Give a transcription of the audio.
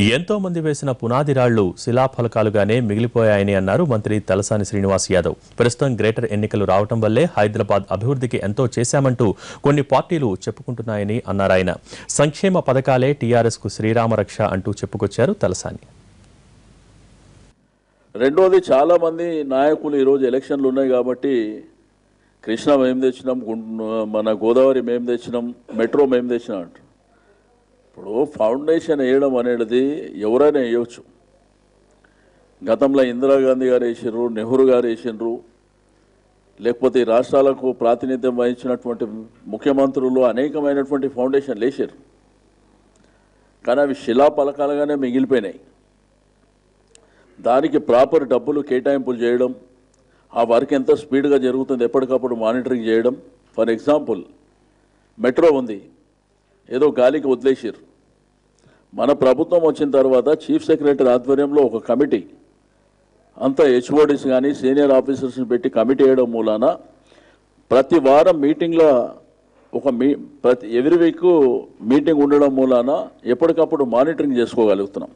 ఎంతో మంది వేసిన పునాది రాళ్లు శిలాఫలకాలుగానే మిగిలిపోయాయని అన్నారు మంత్రి తలసాని శ్రీనివాస్ యాదవ్. ప్రస్తుతం గ్రేటర్ ఎన్నికలు రావడం వల్లే హైదరాబాద్ అభివృద్ధికి ఎంతో చేశామంటూ కొన్ని పార్టీలు చెప్పుకుంటున్నాయని అన్నారాయన. సంక్షేమ పథకాలే టీఆర్ఎస్ కు శ్రీరామరక్ష అంటూ చెప్పుకొచ్చారు తలసాని. రెండోది, చాలా మంది నాయకులు ఈరోజు ఎలక్షన్లు ఉన్నాయి కాబట్టి కృష్ణ మేము తెచ్చినాం, మన గోదావరి మేము తెచ్చినాం, మెట్రో మేము తెచ్చినాం అంటారు. ఇప్పుడు ఫౌండేషన్ వేయడం అనేది ఎవరైనా వేయవచ్చు. గతంలో ఇందిరాగాంధీ గారు వేసారు, నెహ్రూ గారు వేసినారు, లేకపోతే ఈ రాష్ట్రాలకు ప్రాతినిధ్యం వహించినటువంటి ముఖ్యమంత్రులు అనేకమైనటువంటి ఫౌండేషన్లు వేసారు. కానీ అవి శిలాపలకాలుగానే మిగిలిపోయినాయి. దానికి ప్రాపర్ డబ్బులు కేటాయింపులు చేయడం, ఆ వర్క్ ఎంత స్పీడ్గా జరుగుతుంది ఎప్పటికప్పుడు మానిటరింగ్ చేయడం. ఫర్ ఎగ్జాంపుల్, మెట్రో ఉంది, ఏదో గాలికి వదిలేసారు. మన ప్రభుత్వం వచ్చిన తర్వాత చీఫ్ సెక్రటరీ ఆధ్వర్యంలో ఒక కమిటీ, అంతా హెచ్ఓడీస్ కానీ సీనియర్ ఆఫీసర్స్ని పెట్టి కమిటీ వేయడం మూలాన ప్రతి వారం మీటింగ్లో ఎవ్రీ వీక్ మీటింగ్ ఉండడం మూలాన ఎప్పటికప్పుడు మానిటరింగ్ చేసుకోగలుగుతున్నాం.